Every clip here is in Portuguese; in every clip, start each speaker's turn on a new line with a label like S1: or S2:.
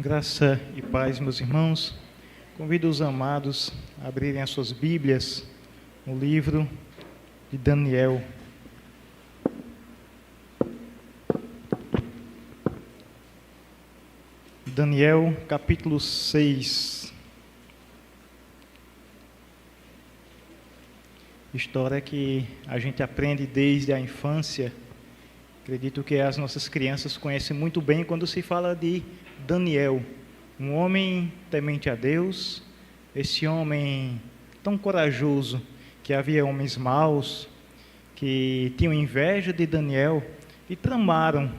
S1: Graça e paz, meus irmãos. Convido os amados a abrirem as suas Bíblias no livro de Daniel. Daniel, capítulo 6. História que a gente aprende desde a infância. Acredito que as nossas crianças conhecem muito bem quando se fala de Daniel, um homem temente a Deus, esse homem tão corajoso, que havia homens maus que tinham inveja de Daniel e tramaram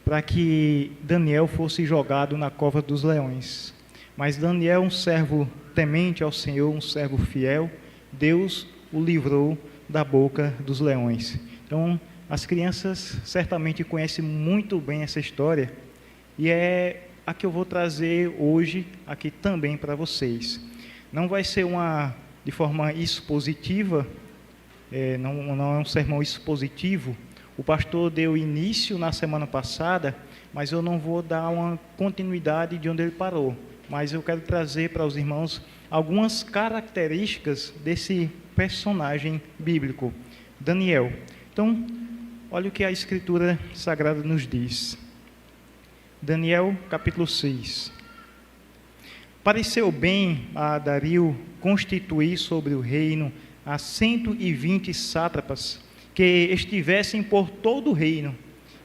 S1: para que Daniel fosse jogado na cova dos leões. Mas Daniel, um servo temente ao Senhor, um servo fiel, Deus o livrou da boca dos leões. Então, as crianças certamente conhecem muito bem essa história e é a que eu vou trazer hoje aqui também para vocês. Não vai ser de forma expositiva, não é um sermão expositivo. O pastor deu início na semana passada, mas eu não vou dar uma continuidade de onde ele parou. Mas eu quero trazer para os irmãos algumas características desse personagem bíblico, Daniel. Então, olha o que a Escritura Sagrada nos diz. Daniel, capítulo 6. Pareceu bem a Dario constituir sobre o reino a 120 sátrapas, que estivessem por todo o reino,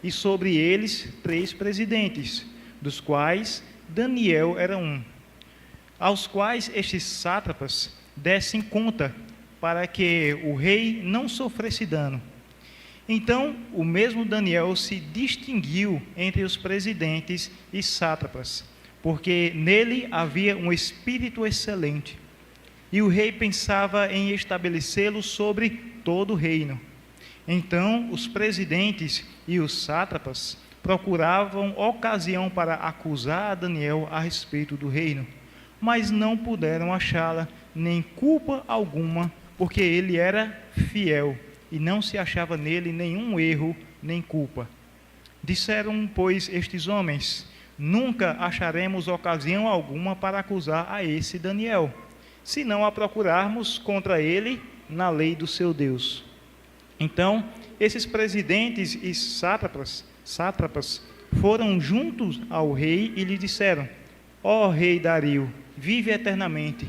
S1: e sobre eles 3 presidentes, dos quais Daniel era um, aos quais estes sátrapas dessem conta, para que o rei não sofresse dano. Então, o mesmo Daniel se distinguiu entre os presidentes e sátrapas, porque nele havia um espírito excelente, e o rei pensava em estabelecê-lo sobre todo o reino. Então, os presidentes e os sátrapas procuravam ocasião para acusar a Daniel a respeito do reino, mas não puderam achá-la, nem culpa alguma, porque ele era fiel, e não se achava nele nenhum erro, nem culpa. Disseram, pois, estes homens: nunca acharemos ocasião alguma para acusar a esse Daniel, se não a procurarmos contra ele na lei do seu Deus. Então, esses presidentes e sátrapas foram juntos ao rei e lhe disseram: ó rei Dario, vive eternamente.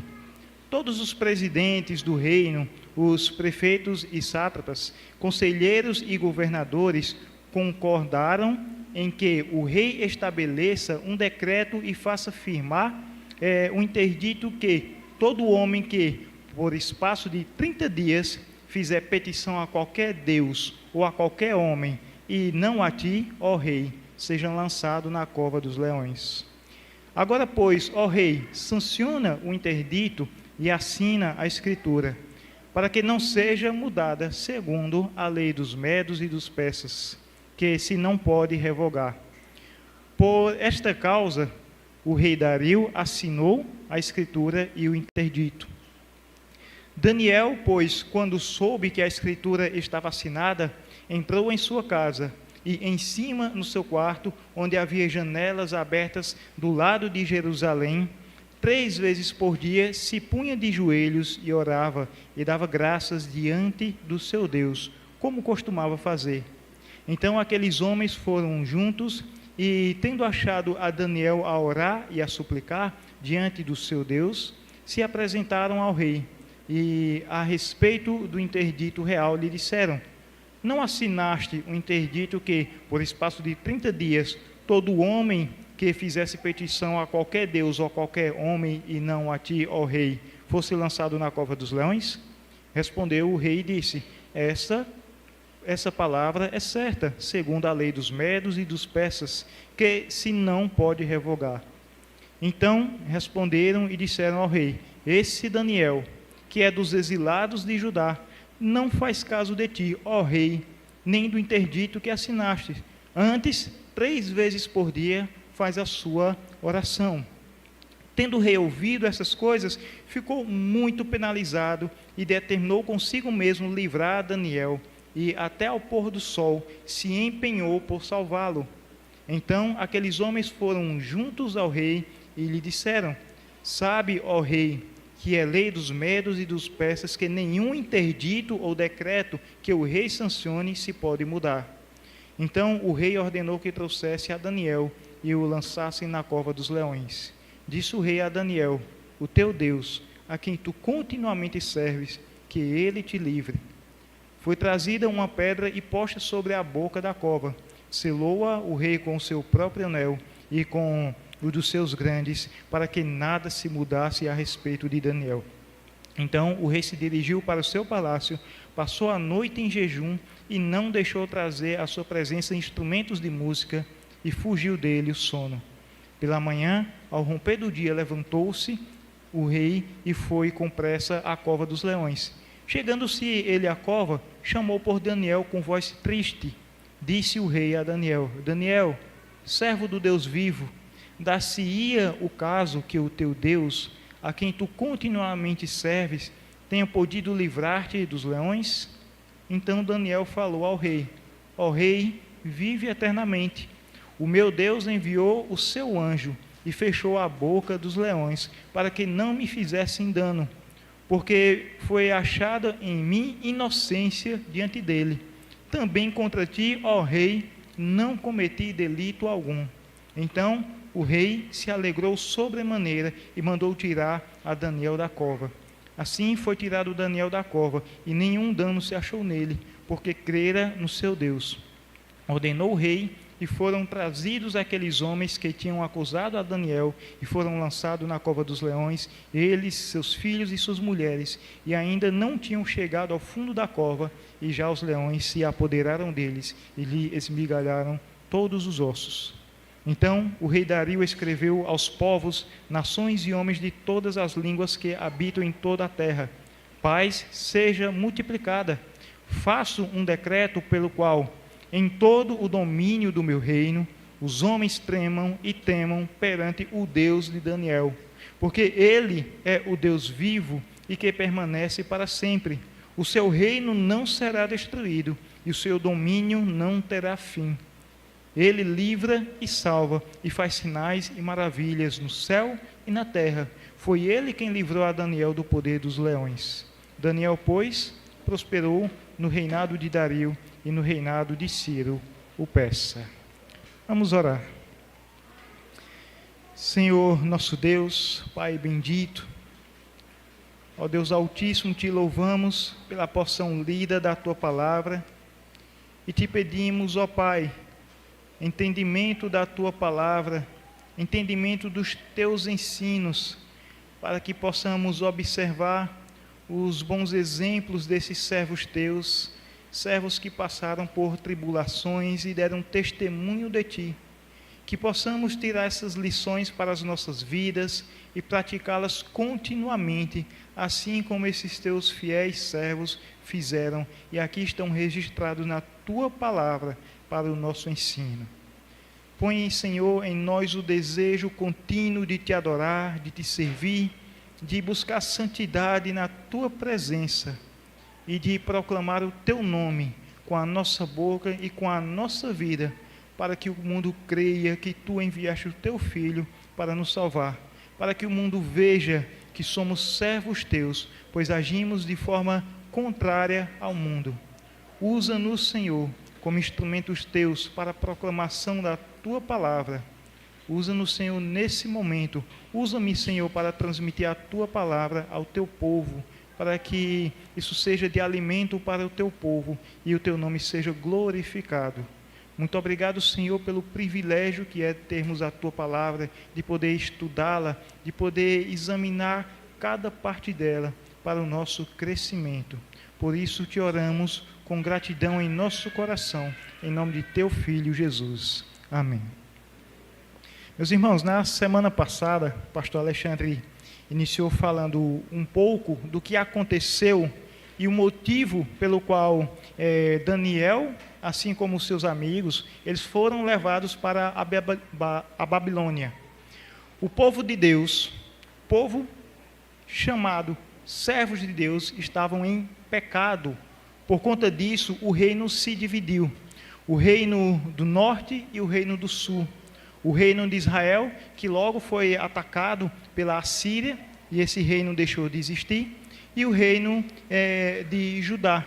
S1: Todos os presidentes do reino, os prefeitos e sátrapas, conselheiros e governadores concordaram em que o rei estabeleça um decreto e faça firmar um interdito que todo homem que, por espaço de 30 dias, fizer petição a qualquer Deus ou a qualquer homem, e não a ti, ó rei, seja lançado na cova dos leões. Agora, pois, ó rei, sanciona o interdito e assina a escritura, para que não seja mudada segundo a lei dos medos e dos persas, que se não pode revogar. Por esta causa, o rei Dario assinou a escritura e o interdito. Daniel, pois, quando soube que a escritura estava assinada, entrou em sua casa e em cima no seu quarto, onde havia janelas abertas do lado de Jerusalém, 3 vezes por dia se punha de joelhos e orava e dava graças diante do seu Deus, como costumava fazer. Então aqueles homens foram juntos e, tendo achado a Daniel a orar e a suplicar diante do seu Deus, se apresentaram ao rei e, a respeito do interdito real, lhe disseram: não assinaste o interdito que, por espaço de 30 dias, todo homem que fizesse petição a qualquer Deus ou a qualquer homem, e não a ti, ó rei, fosse lançado na cova dos leões? Respondeu o rei e disse: essa palavra é certa, segundo a lei dos medos e dos persas, que se não pode revogar. Então responderam e disseram ao rei: esse Daniel, que é dos exilados de Judá, não faz caso de ti, ó rei, nem do interdito que assinaste. Antes, 3 vezes por dia, faz a sua oração. Tendo o rei ouvido essas coisas, ficou muito penalizado e determinou consigo mesmo livrar Daniel, e até ao pôr do sol se empenhou por salvá-lo. Então aqueles homens foram juntos ao rei e lhe disseram: Sabe, ó rei, que é lei dos medos e dos persas que nenhum interdito ou decreto que o rei sancione se pode mudar. Então o rei ordenou que trouxesse a Daniel e o lançassem na cova dos leões. Disse o rei a Daniel: O teu Deus, a quem tu continuamente serves, que ele te livre. Foi trazida uma pedra e posta sobre a boca da cova. Selou-a o rei com o seu próprio anel e com o dos seus grandes, para que nada se mudasse a respeito de Daniel. Então o rei se dirigiu para o seu palácio, passou a noite em jejum e não deixou trazer à sua presença instrumentos de música, e fugiu dele o sono. Pela manhã, ao romper do dia, levantou-se o rei e foi com pressa à cova dos leões. Chegando-se ele à cova, chamou por Daniel com voz triste. Disse o rei a Daniel: Daniel, servo do Deus vivo, dar-se-ia o caso que o teu Deus, a quem tu continuamente serves, tenha podido livrar-te dos leões? Então Daniel falou ao rei: Ó rei, vive eternamente. O meu Deus enviou o seu anjo e fechou a boca dos leões, para que não me fizessem dano, porque foi achada em mim inocência diante dele. Também contra ti, ó rei, não cometi delito algum. Então o rei se alegrou sobremaneira e mandou tirar a Daniel da cova. Assim foi tirado Daniel da cova, e nenhum dano se achou nele, porque crera no seu Deus. Ordenou o rei, e foram trazidos aqueles homens que tinham acusado a Daniel, e foram lançados na cova dos leões, eles, seus filhos e suas mulheres, e ainda não tinham chegado ao fundo da cova, e já os leões se apoderaram deles, e lhe esmigalharam todos os ossos. Então o rei Dario escreveu aos povos, nações e homens de todas as línguas que habitam em toda a terra: paz seja multiplicada. Faço um decreto pelo qual, em todo o domínio do meu reino, os homens tremam e temam perante o Deus de Daniel, porque ele é o Deus vivo e que permanece para sempre. O seu reino não será destruído e o seu domínio não terá fim. Ele livra e salva e faz sinais e maravilhas no céu e na terra. Foi ele quem livrou a Daniel do poder dos leões. Daniel, pois, prosperou no reinado de Dario e no reinado de Ciro, o persa. Vamos orar. Senhor, nosso Deus, Pai bendito, ó Deus Altíssimo, te louvamos pela porção lida da tua palavra e te pedimos, ó Pai, entendimento da tua palavra, entendimento dos teus ensinos, para que possamos observar os bons exemplos desses servos teus, servos que passaram por tribulações e deram testemunho de ti, que possamos tirar essas lições para as nossas vidas e praticá-las continuamente, assim como esses teus fiéis servos fizeram e aqui estão registrados na tua palavra para o nosso ensino. Põe, Senhor, em nós o desejo contínuo de te adorar, de te servir, de buscar santidade na tua presença e de proclamar o teu nome com a nossa boca e com a nossa vida, para que o mundo creia que tu enviaste o teu Filho para nos salvar, para que o mundo veja que somos servos teus, pois agimos de forma contrária ao mundo. Usa-nos, Senhor, como instrumentos teus para a proclamação da tua palavra. Usa-nos, Senhor, nesse momento. Usa-me, Senhor, para transmitir a tua palavra ao teu povo, para que isso seja de alimento para o teu povo e o teu nome seja glorificado. Muito obrigado, Senhor, pelo privilégio que é termos a tua palavra, de poder estudá-la, de poder examinar cada parte dela para o nosso crescimento. Por isso te oramos com gratidão em nosso coração, em nome de teu Filho Jesus. Amém. Meus irmãos, na semana passada, o pastor Alexandre iniciou falando um pouco do que aconteceu e o motivo pelo qual Daniel, assim como os seus amigos, eles foram levados para a Babilônia. O povo de Deus, povo chamado servos de Deus, estavam em pecado. Por conta disso, o reino se dividiu. o reino do norte e o reino do sul. O reino de Israel, que logo foi atacado pela Assíria, e esse reino deixou de existir, e o reino de Judá,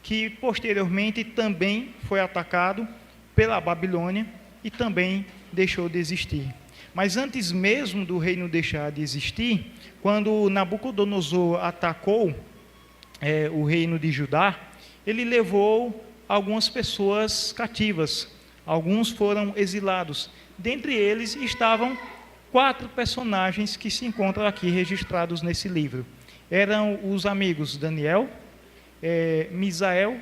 S1: que posteriormente também foi atacado pela Babilônia e também deixou de existir. Mas antes mesmo do reino deixar de existir, quando Nabucodonosor atacou o reino de Judá, ele levou algumas pessoas cativas, alguns foram exilados. Dentre eles estavam 4 personagens que se encontram aqui registrados nesse livro. Eram os amigos Daniel, Misael,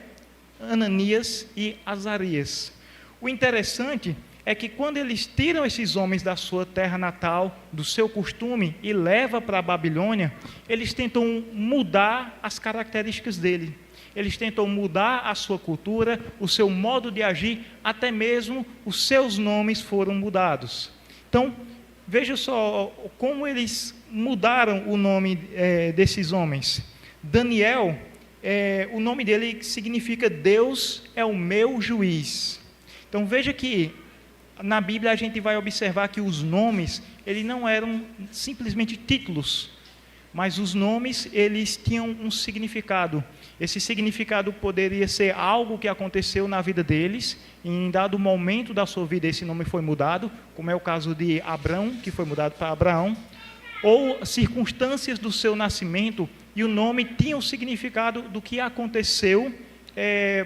S1: Ananias e Azarias. O interessante é que quando eles tiram esses homens da sua terra natal, do seu costume, e levam para a Babilônia, eles tentam mudar as características dele. Eles tentam mudar a sua cultura, o seu modo de agir, até mesmo os seus nomes foram mudados. Então, veja só como eles mudaram o nome desses homens. Daniel, o nome dele significa Deus é o meu juiz. Então, veja que na Bíblia a gente vai observar que os nomes, eles não eram simplesmente títulos, mas os nomes, eles tinham um significado. Esse significado poderia ser algo que aconteceu na vida deles, e em dado momento da sua vida esse nome foi mudado, como é o caso de Abrão, que foi mudado para Abraão, ou circunstâncias do seu nascimento, e o nome tinha o significado do que aconteceu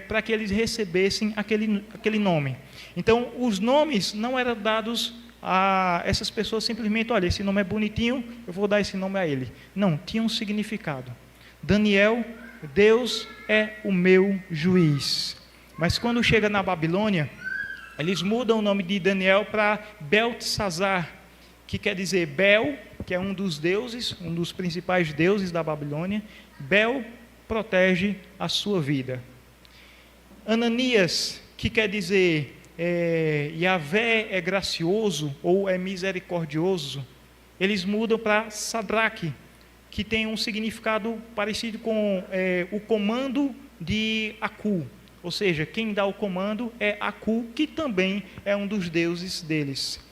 S1: para que eles recebessem aquele nome. Então, os nomes não eram dados a essas pessoas simplesmente, olha, esse nome é bonitinho, eu vou dar esse nome a ele. Não, tinha um significado. Daniel, Deus é o meu juiz. Mas quando chega na Babilônia, eles mudam o nome de Daniel para Beltesazar, que quer dizer Bel, que é um dos deuses, um dos principais deuses da Babilônia. Bel protege a sua vida. Ananias, que quer dizer Yahvé é gracioso ou é misericordioso, eles mudam para Sadraque, que tem um significado parecido com o comando de Acu, ou seja, quem dá o comando é Acu, que também é um dos deuses deles.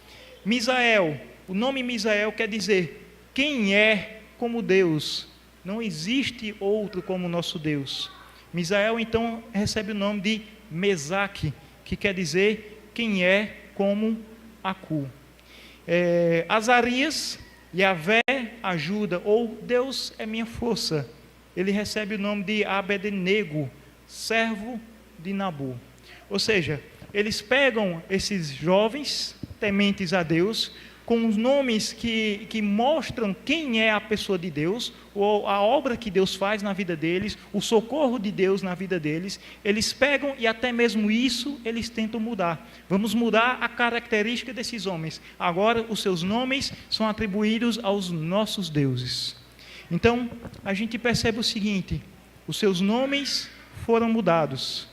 S1: Misael, o nome Misael quer dizer quem é como Deus, não existe outro como nosso Deus. Misael então recebe o nome de Mesaque, que quer dizer quem é como Acu. Azarias, Yahvé ajuda, ou Deus é minha força. Ele recebe o nome de Abednego, servo de Nabu. Ou seja, eles pegam esses jovens tementes a Deus, com os nomes que mostram quem é a pessoa de Deus, ou a obra que Deus faz na vida deles, o socorro de Deus na vida deles. Eles pegam e até mesmo isso eles tentam mudar. Vamos mudar a característica desses homens. Agora os seus nomes são atribuídos aos nossos deuses. Então a gente percebe o seguinte: os seus nomes foram mudados.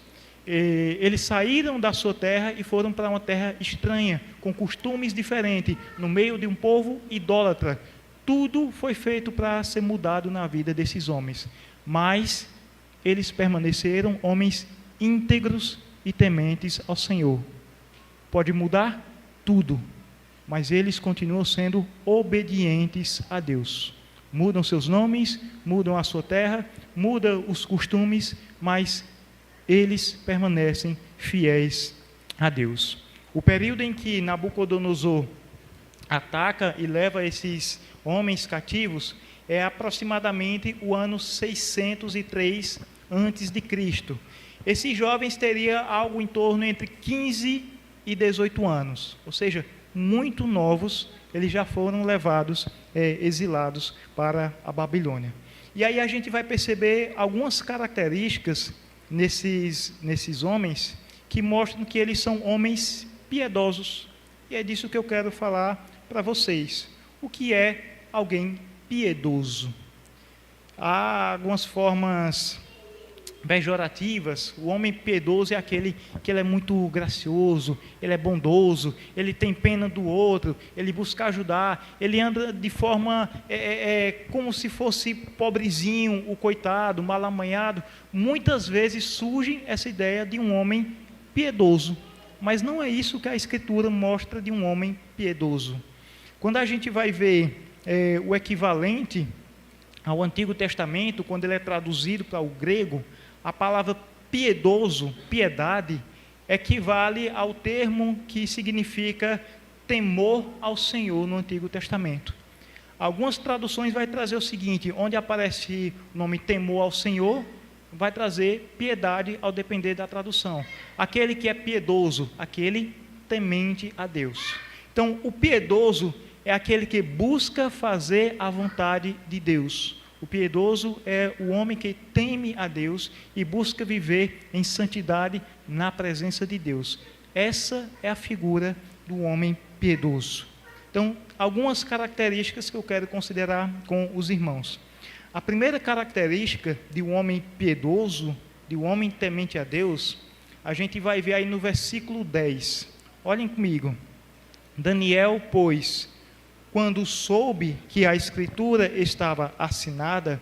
S1: Eles saíram da sua terra e foram para uma terra estranha, com costumes diferentes, no meio de um povo idólatra. Tudo foi feito para ser mudado na vida desses homens, mas eles permaneceram homens íntegros e tementes ao Senhor. Pode mudar tudo, mas eles continuam sendo obedientes a Deus. Mudam seus nomes, mudam a sua terra, mudam os costumes, mas eles permanecem fiéis a Deus. O período em que Nabucodonosor ataca e leva esses homens cativos é aproximadamente o ano 603 a.C. Esses jovens teriam algo em torno entre 15 e 18 anos, ou seja, muito novos, eles já foram levados, exilados para a Babilônia. E aí a gente vai perceber algumas características nesses homens que mostram que eles são homens piedosos. E é disso que eu quero falar para vocês. O que é alguém piedoso? Há algumas formas pejorativas. O homem piedoso é aquele que ele é muito gracioso, ele é bondoso, ele tem pena do outro, ele busca ajudar, ele anda de forma como se fosse pobrezinho, o coitado, mal amanhado. Muitas vezes surge essa ideia de um homem piedoso. Mas não é isso que a Escritura mostra de um homem piedoso. Quando a gente vai ver o equivalente ao Antigo Testamento, quando ele é traduzido para o grego, a palavra piedoso, piedade, equivale ao termo que significa temor ao Senhor no Antigo Testamento. Algumas traduções vai trazer o seguinte: onde aparece o nome temor ao Senhor, vai trazer piedade ao depender da tradução. Aquele que é piedoso, aquele temente a Deus. Então, o piedoso é aquele que busca fazer a vontade de Deus. O piedoso é o homem que teme a Deus e busca viver em santidade na presença de Deus. Essa é a figura do homem piedoso. Então, algumas características que eu quero considerar com os irmãos. A primeira característica de um homem piedoso, de um homem temente a Deus, a gente vai ver aí no versículo 10. Olhem comigo. Daniel, pois, quando soube que a escritura estava assinada,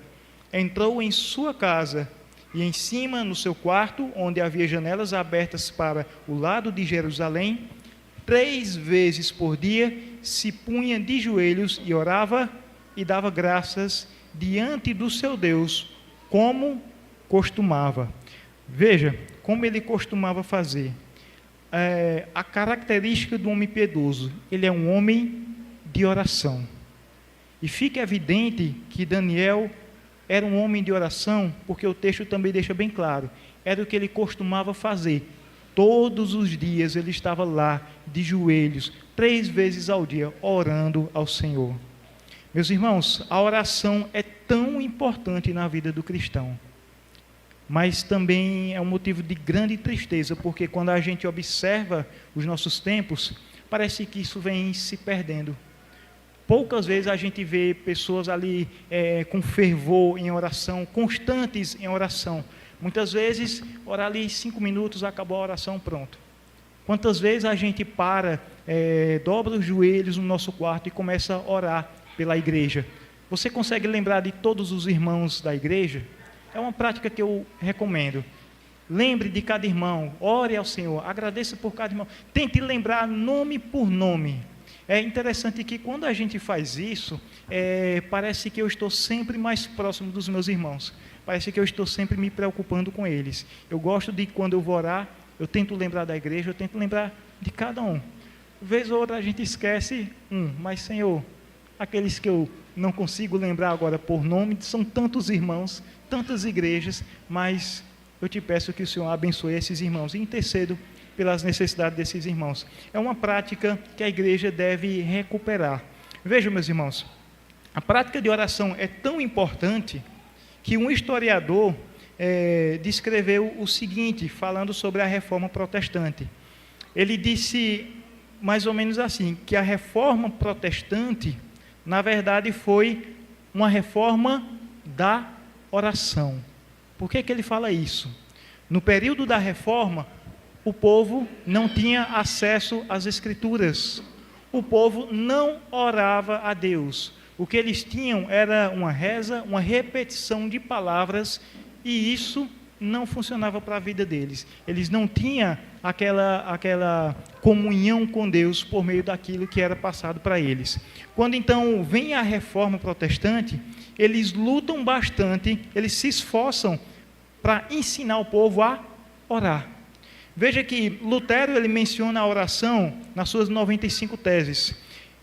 S1: entrou em sua casa e em cima, no seu quarto, onde havia janelas abertas para o lado de Jerusalém, 3 vezes por dia se punha de joelhos e orava e dava graças diante do seu Deus, como costumava. Veja como ele costumava fazer. A característica do homem piedoso: ele é um homem de oração. E fica evidente que Daniel era um homem de oração, porque o texto também deixa bem claro, era o que ele costumava fazer. Todos os dias ele estava lá, de joelhos, 3 vezes ao dia, orando ao Senhor. Meus irmãos, a oração é tão importante na vida do cristão, mas também é um motivo de grande tristeza, porque quando a gente observa os nossos tempos, parece que isso vem se perdendo. Poucas vezes a gente vê pessoas ali com fervor em oração, constantes em oração. Muitas vezes, orar ali 5 minutos, acabou a oração, pronto. Quantas vezes a gente dobra os joelhos no nosso quarto e começa a orar pela igreja? Você consegue lembrar de todos os irmãos da igreja? É uma prática que eu recomendo. Lembre de cada irmão, ore ao Senhor, agradeça por cada irmão. Tente lembrar nome por nome. É interessante que quando a gente faz isso, parece que eu estou sempre mais próximo dos meus irmãos. Parece que eu estou sempre me preocupando com eles. Eu gosto de, quando eu vou orar, eu tento lembrar da igreja, eu tento lembrar de cada um. Vez ou outra a gente esquece mas Senhor, aqueles que eu não consigo lembrar agora por nome, são tantos irmãos, tantas igrejas, mas eu te peço que o Senhor abençoe esses irmãos e intercedo pelas necessidades desses irmãos. É uma prática que a igreja deve recuperar. Vejam, meus irmãos, a prática de oração é tão importante que um historiador descreveu o seguinte, falando sobre a reforma protestante. Ele disse mais ou menos assim, que a reforma protestante, na verdade, foi uma reforma da oração. Por que ele fala isso? No período da reforma, o povo não tinha acesso às Escrituras. O povo não orava a Deus. O que eles tinham era uma reza, uma repetição de palavras, e isso não funcionava para a vida deles. Eles não tinham aquela comunhão com Deus por meio daquilo que era passado para eles. Quando então vem a reforma protestante, eles lutam bastante, eles se esforçam para ensinar o povo a orar. Veja que Lutero, ele menciona a oração nas suas 95 teses.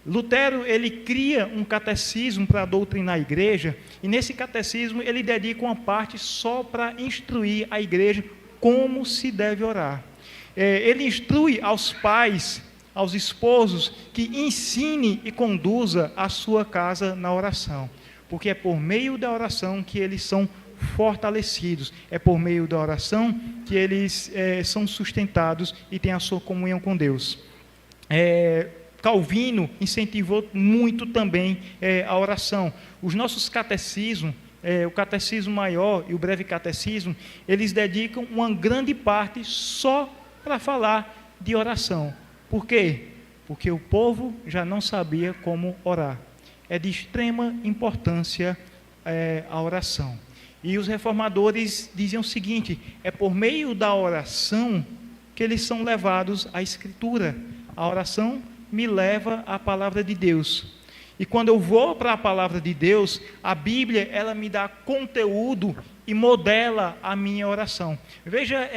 S1: Lutero, ele cria um catecismo para doutrinar a igreja, e nesse catecismo ele dedica uma parte só para instruir a igreja como se deve orar. Ele instrui aos pais, aos esposos, que ensine e conduza a sua casa na oração, porque é por meio da oração que eles são fortalecidos, é por meio da oração que eles são sustentados e têm a sua comunhão com Deus. Calvino incentivou muito também a oração. Os nossos catecismos, o Catecismo Maior e o Breve Catecismo, eles dedicam uma grande parte só para falar de oração. Por quê? Porque o povo já não sabia como orar. É de extrema importância a oração. E os reformadores diziam o seguinte: é por meio da oração que eles são levados à Escritura. A oração me leva à palavra de Deus. E quando eu vou para a palavra de Deus, a Bíblia, ela me dá conteúdo e modela a minha oração. Veja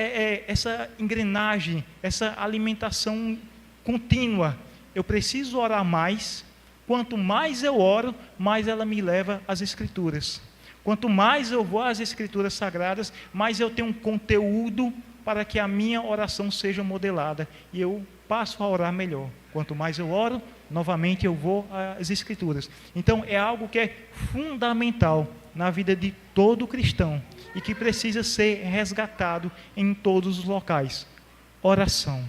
S1: essa engrenagem, essa alimentação contínua. Eu preciso orar mais. Quanto mais eu oro, mais ela me leva às Escrituras. Quanto mais eu vou às Escrituras Sagradas, mais eu tenho um conteúdo para que a minha oração seja modelada. E eu passo a orar melhor. Quanto mais eu oro, novamente eu vou às Escrituras. Então é algo que é fundamental na vida de todo cristão e que precisa ser resgatado em todos os locais. Oração.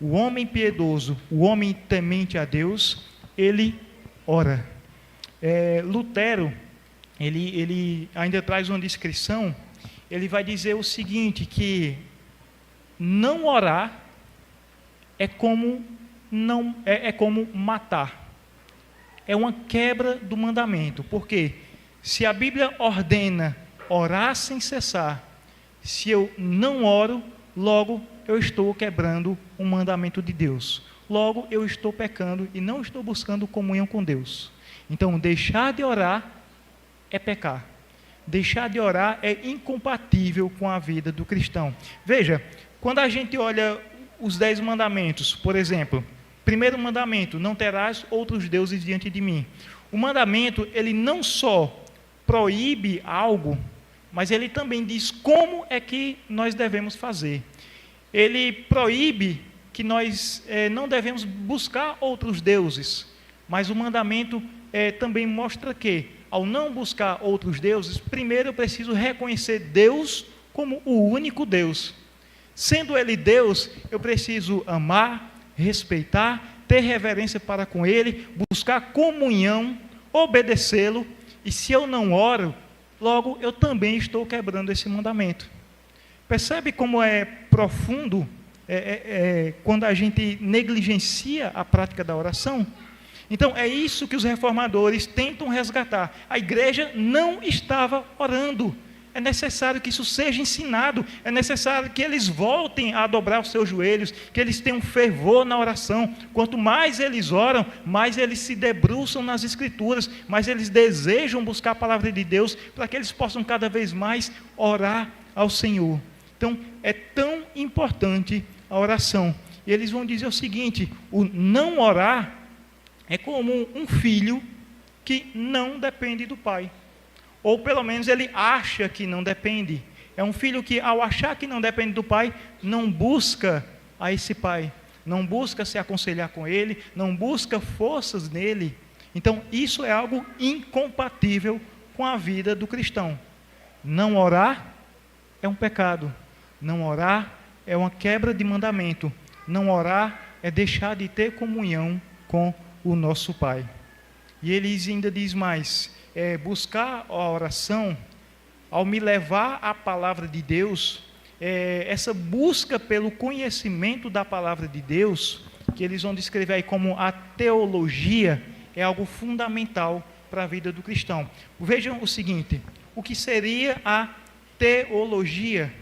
S1: O homem piedoso, o homem temente a Deus, ele ora. Lutero, ele ainda traz uma descrição, ele vai dizer o seguinte, que não orar é como matar. É uma quebra do mandamento. Porque se a Bíblia ordena orar sem cessar, se eu não oro, logo eu estou quebrando um mandamento de Deus. Logo eu estou pecando e não estou buscando comunhão com Deus. Então deixar de orar é pecar. Deixar de orar é incompatível com a vida do cristão. Veja, quando a gente olha os 10 mandamentos, por exemplo, primeiro mandamento, não terás outros deuses diante de mim. O mandamento, ele não só proíbe algo, mas ele também diz como é que nós devemos fazer. Ele proíbe que nós não devemos buscar outros deuses, mas o mandamento também mostra que, ao não buscar outros deuses, primeiro eu preciso reconhecer Deus como o único Deus. Sendo Ele Deus, eu preciso amar, respeitar, ter reverência para com Ele, buscar comunhão, obedecê-lo, e se eu não oro, logo eu também estou quebrando esse mandamento. Percebe como é profundo quando a gente negligencia a prática da oração? Então é isso que os reformadores tentam resgatar. A igreja não estava orando. É necessário que isso seja ensinado, é necessário que eles voltem a dobrar os seus joelhos, que eles tenham fervor na oração. Quanto mais eles oram, mais eles se debruçam nas Escrituras, mais eles desejam buscar a palavra de Deus, para que eles possam cada vez mais orar ao Senhor. Então, é tão importante a oração. E eles vão dizer o seguinte: o não orar é como um filho que não depende do pai. Ou pelo menos ele acha que não depende. É um filho que, ao achar que não depende do pai, não busca a esse pai. Não busca se aconselhar com ele, não busca forças nele. Então, isso é algo incompatível com a vida do cristão. Não orar é um pecado. Não orar é uma quebra de mandamento. Não orar é deixar de ter comunhão com o nosso Pai. E ele ainda diz mais: buscar a oração, ao me levar à palavra de Deus, essa busca pelo conhecimento da palavra de Deus, que eles vão descrever aí como a teologia, é algo fundamental para a vida do cristão. Vejam o seguinte: o que seria a teologia?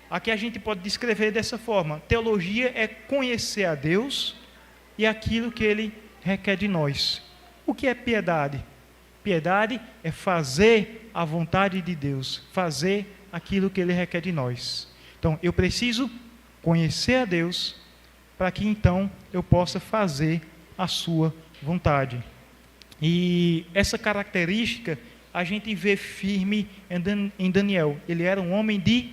S1: Aqui a gente pode descrever dessa forma: teologia é conhecer a Deus e aquilo que Ele requer de nós. O que é piedade? Piedade é fazer a vontade de Deus, fazer aquilo que Ele requer de nós. Então, eu preciso conhecer a Deus, para que então eu possa fazer a sua vontade. E essa característica a gente vê firme em Daniel. Ele era um homem de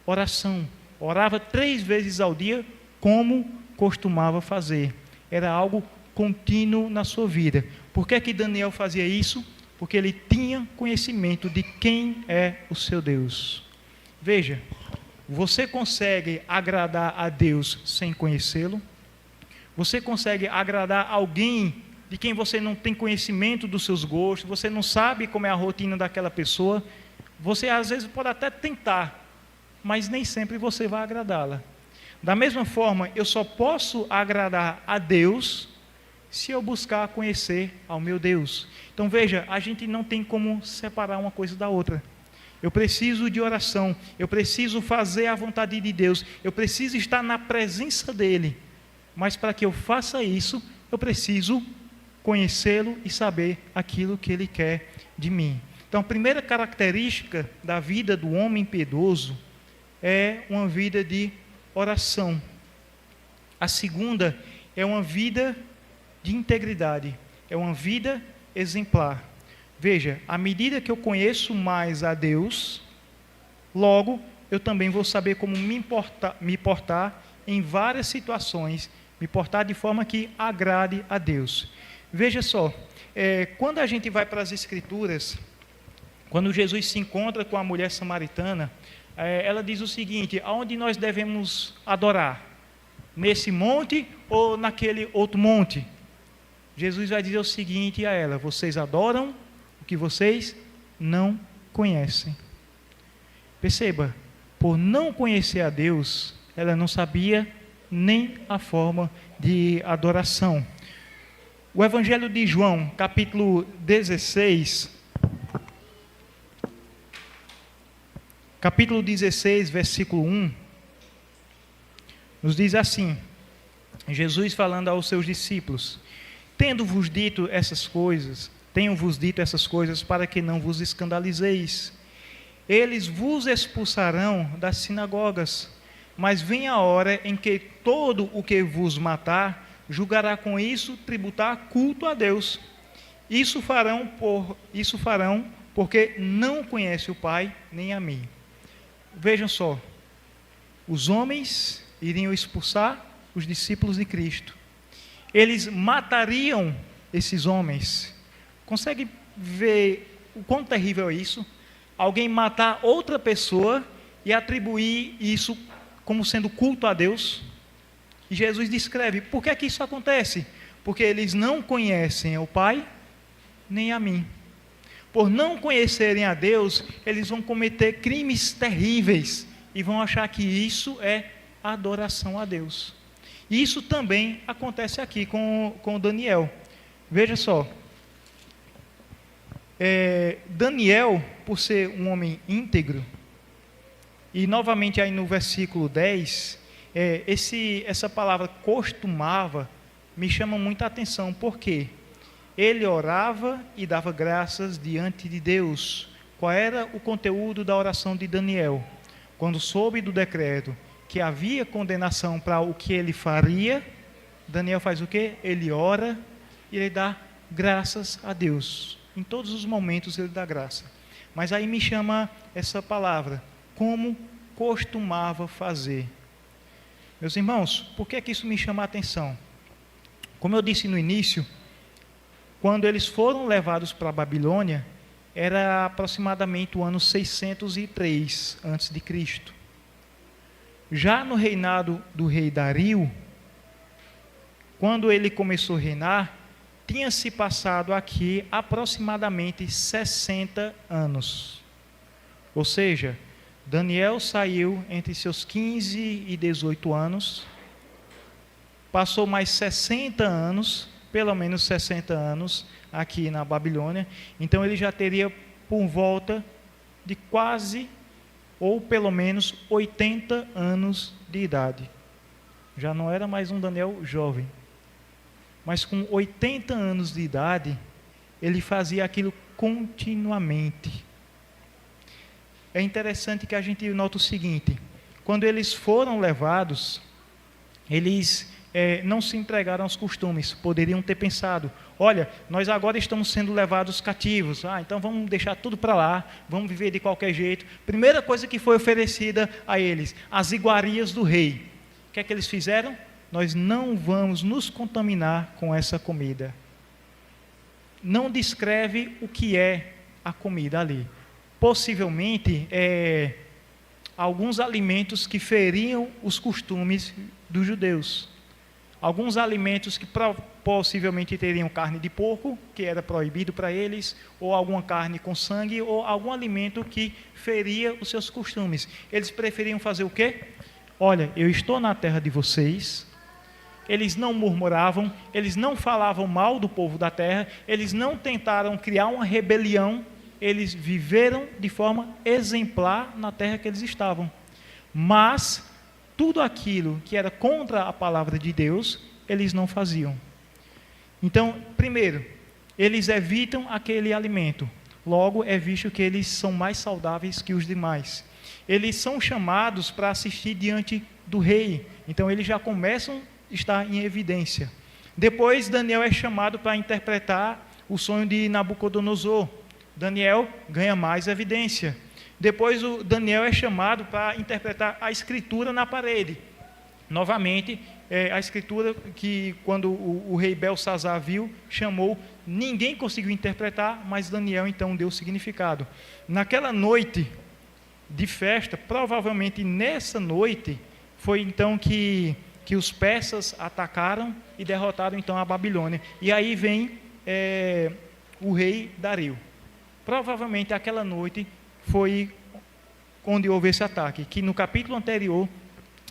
S1: oração, orava 3 vezes ao dia, como costumava fazer. Era algo contínuo na sua vida. Por que Daniel fazia isso? Porque ele tinha conhecimento de quem é o seu Deus. Veja, você consegue agradar a Deus sem conhecê-lo? Você consegue agradar alguém de quem você não tem conhecimento dos seus gostos, você não sabe como é a rotina daquela pessoa? Você às vezes pode até tentar, mas nem sempre você vai agradá-la. Da mesma forma, eu só posso agradar a Deus se eu buscar conhecer ao meu Deus. Então veja, a gente não tem como separar uma coisa da outra. Eu preciso de oração, eu preciso fazer a vontade de Deus, eu preciso estar na presença dEle. Mas para que eu faça isso, eu preciso conhecê-lo e saber aquilo que Ele quer de mim. Então, a primeira característica da vida do homem piedoso é uma vida de oração. A segunda é uma vida de integridade, é uma vida exemplar. Veja, à medida que eu conheço mais a Deus, logo eu também vou saber como me portar em várias situações, me portar de forma que agrade a Deus. Veja só, quando a gente vai para as Escrituras, quando Jesus se encontra com a mulher samaritana, ela diz o seguinte: aonde nós devemos adorar? Nesse monte ou naquele outro monte? Jesus vai dizer o seguinte a ela: vocês adoram o que vocês não conhecem. Perceba, por não conhecer a Deus, ela não sabia nem a forma de adoração. O Evangelho de João, capítulo 16, versículo 1, nos diz assim, Jesus falando aos seus discípulos: tenho-vos dito essas coisas para que não vos escandalizeis. Eles vos expulsarão das sinagogas, mas vem a hora em que todo o que vos matar julgará com isso tributar culto a Deus. Isso farão porque não conhecem o Pai nem a mim. Vejam só, os homens iriam expulsar os discípulos de Cristo. Eles matariam esses homens. Consegue ver o quão terrível é isso? Alguém matar outra pessoa e atribuir isso como sendo culto a Deus? E Jesus descreve, por que é que isso acontece? Porque eles não conhecem o Pai nem a mim. Por não conhecerem a Deus, eles vão cometer crimes terríveis e vão achar que isso é adoração a Deus. E isso também acontece aqui com Daniel. Veja só, Daniel, por ser um homem íntegro, e novamente aí no versículo 10, essa palavra costumava me chama muita atenção, porque ele orava e dava graças diante de Deus. Qual era o conteúdo da oração de Daniel? Quando soube do decreto que havia condenação para o que ele faria, Daniel faz o quê? Ele ora e ele dá graças a Deus. Em todos os momentos ele dá graça. Mas aí me chama essa palavra, como costumava fazer. Meus irmãos, por que isso me chama a atenção? Como eu disse no início, quando eles foram levados para a Babilônia, era aproximadamente o ano 603 a.C. Já no reinado do rei Dario, quando ele começou a reinar, tinha se passado aqui aproximadamente 60 anos. Ou seja, Daniel saiu entre seus 15 e 18 anos, passou mais 60 anos, pelo menos 60 anos, aqui na Babilônia. Então ele já teria por volta de quase, ou pelo menos 80 anos de idade. Já não era mais um Daniel jovem. Mas com 80 anos de idade, ele fazia aquilo continuamente. É interessante que a gente nota o seguinte: quando eles foram levados, eles não se entregaram aos costumes. Poderiam ter pensado: olha, nós agora estamos sendo levados cativos, então vamos deixar tudo para lá, vamos viver de qualquer jeito. Primeira coisa que foi oferecida a eles, as iguarias do rei. O que é que eles fizeram? Nós não vamos nos contaminar com essa comida. Não descreve o que é a comida ali. Possivelmente, alguns alimentos que feriam os costumes dos judeus. Alguns alimentos que possivelmente teriam carne de porco, que era proibido para eles, ou alguma carne com sangue, ou algum alimento que feria os seus costumes. Eles preferiam fazer o quê? Olha, eu estou na terra de vocês. Eles não murmuravam, eles não falavam mal do povo da terra, eles não tentaram criar uma rebelião eles viveram de forma exemplar na terra que eles estavam. Mas tudo aquilo que era contra a palavra de Deus, eles não faziam. Então, primeiro, eles evitam aquele alimento. Logo, é visto que eles são mais saudáveis que os demais. Eles são chamados para assistir diante do rei. Então, eles já começam a estar em evidência. Depois, Daniel é chamado para interpretar o sonho de Nabucodonosor. Daniel ganha mais evidência. Depois, o Daniel é chamado para interpretar a escritura na parede. Novamente, a escritura que, quando o rei Belsazar viu, chamou, ninguém conseguiu interpretar, mas Daniel então deu significado. Naquela noite de festa, provavelmente nessa noite, foi então que os persas atacaram e derrotaram então a Babilônia. E aí vem o rei Dario. Provavelmente aquela noite foi onde houve esse ataque, que no capítulo anterior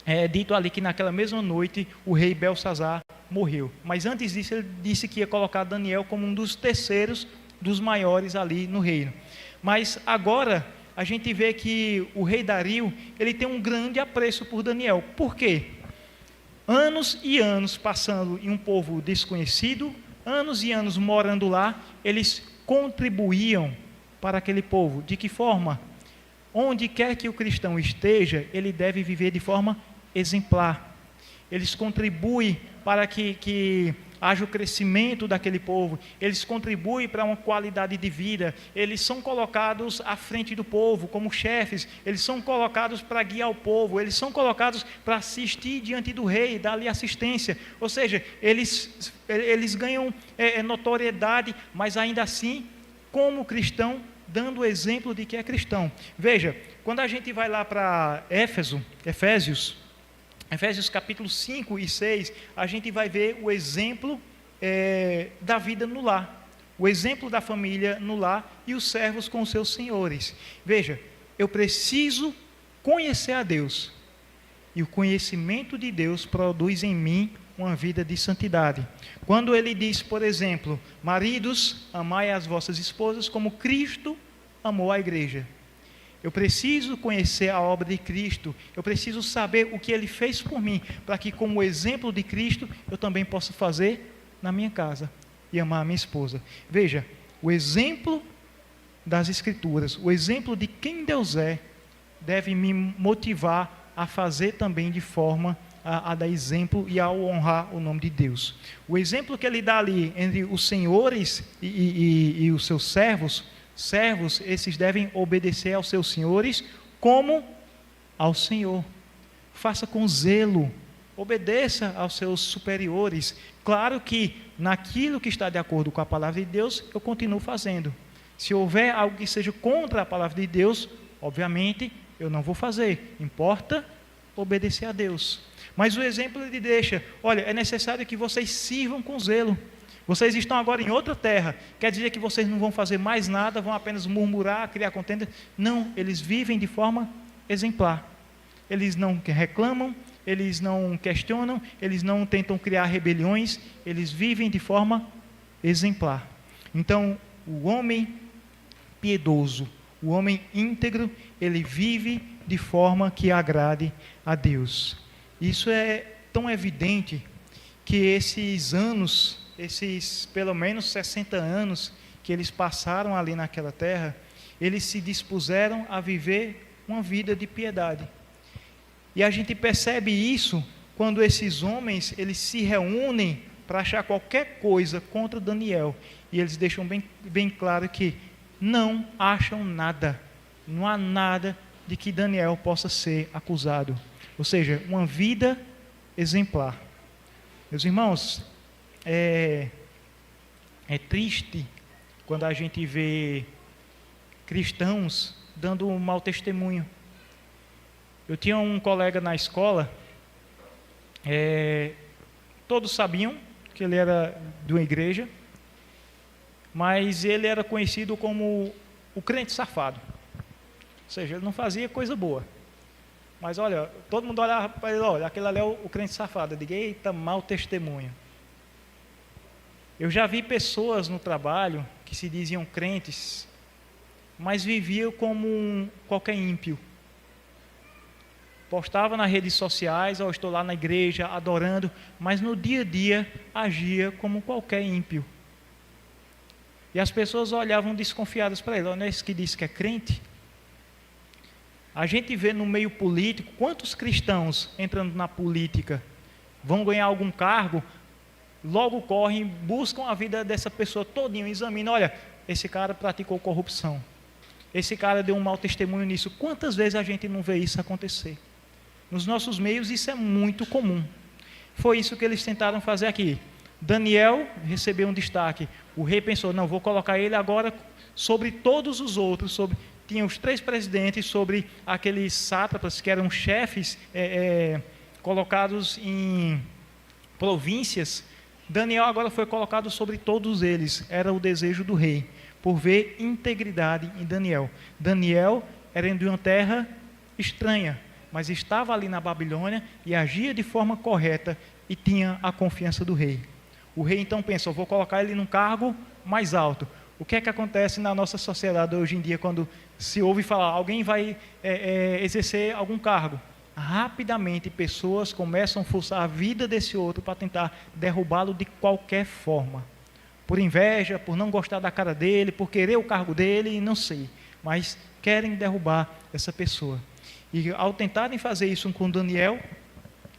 S1: é dito ali que naquela mesma noite o rei Belsazar morreu. Mas antes disso ele disse que ia colocar Daniel como um dos terceiros dos maiores ali no reino. Mas agora a gente vê que o rei Dario, ele tem um grande apreço por Daniel. Por quê? Anos e anos passando em um povo desconhecido, anos e anos morando lá, eles contribuíam para aquele povo. De que forma? Onde quer que o cristão esteja, ele deve viver de forma exemplar. Eles contribuem para que haja o crescimento daquele povo, eles contribuem para uma qualidade de vida, eles são colocados à frente do povo como chefes, eles são colocados para guiar o povo, eles são colocados para assistir diante do rei, dar-lhe assistência, ou seja, eles ganham notoriedade, mas ainda assim, como cristão, dando o exemplo de que é cristão. Veja, quando a gente vai lá para Efésios capítulo 5 e 6, a gente vai ver o exemplo da vida no lar, o exemplo da família no lar e os servos com os seus senhores. Veja, eu preciso conhecer a Deus, e o conhecimento de Deus produz em mim uma vida de santidade. Quando ele diz, por exemplo, maridos, amai as vossas esposas como Cristo amou a igreja. Eu preciso conhecer a obra de Cristo, eu preciso saber o que Ele fez por mim, para que como exemplo de Cristo, eu também possa fazer na minha casa e amar a minha esposa. Veja, o exemplo das Escrituras, o exemplo de quem Deus é, deve me motivar a fazer também de forma a dar exemplo e a honrar o nome de Deus. O exemplo que Ele dá ali entre os senhores e os seus servos, esses devem obedecer aos seus senhores como ao Senhor. Faça com zelo, obedeça aos seus superiores. Claro que naquilo que está de acordo com a palavra de Deus, eu continuo fazendo. Se houver algo que seja contra a palavra de Deus, obviamente eu não vou fazer. Importa obedecer a Deus. Mas o exemplo ele deixa, olha, é necessário que vocês sirvam com zelo. Vocês estão agora em outra terra, quer dizer que vocês não vão fazer mais nada, vão apenas murmurar, criar contenda? Não, eles vivem de forma exemplar. Eles não reclamam, eles não questionam, eles não tentam criar rebeliões, eles vivem de forma exemplar. Então, o homem piedoso, o homem íntegro, ele vive de forma que agrade a Deus. Isso é tão evidente que esses pelo menos 60 anos que eles passaram ali naquela terra, eles se dispuseram a viver uma vida de piedade. E a gente percebe isso quando esses homens, eles se reúnem para achar qualquer coisa contra Daniel. E eles deixam bem claro que não acham nada, não há nada de que Daniel possa ser acusado. Ou seja, uma vida exemplar. Meus irmãos, é triste quando a gente vê cristãos dando um mau testemunho. Eu tinha um colega na escola, todos sabiam que ele era de uma igreja, mas ele era conhecido como o crente safado. Ou seja, ele não fazia coisa boa. Mas olha, todo mundo olhava para ele, olha, aquele ali é o crente safado. Eu digo, eita, mau testemunho. Eu já vi pessoas no trabalho que se diziam crentes mas vivia como qualquer ímpio. Postava nas redes sociais, ou estou lá na igreja adorando, mas no dia a dia agia como qualquer ímpio. E as pessoas olhavam desconfiadas para ele. Olha, esse que diz que é crente. A gente vê no meio político, quantos cristãos entrando na política vão ganhar algum cargo, logo correm, buscam a vida dessa pessoa todinha, examinam, olha, esse cara praticou corrupção, esse cara deu um mau testemunho nisso. Quantas vezes a gente não vê isso acontecer? Nos nossos meios isso é muito comum. Foi isso que eles tentaram fazer aqui. Daniel recebeu um destaque. O rei pensou, não, vou colocar ele agora sobre todos os outros, tinha os 3 presidentes, sobre aqueles sátrapas que eram chefes colocados em províncias. Daniel agora foi colocado sobre todos eles. Era o desejo do rei, por ver integridade em Daniel. Daniel era de uma terra estranha, mas estava ali na Babilônia e agia de forma correta e tinha a confiança do rei. O rei então pensa, eu vou colocar ele num cargo mais alto. O que é que acontece na nossa sociedade hoje em dia quando se ouve falar, alguém vai exercer algum cargo? Rapidamente pessoas começam a forçar a vida desse outro para tentar derrubá-lo de qualquer forma. Por inveja, por não gostar da cara dele, por querer o cargo dele, não sei. Mas querem derrubar essa pessoa. E ao tentarem fazer isso com Daniel,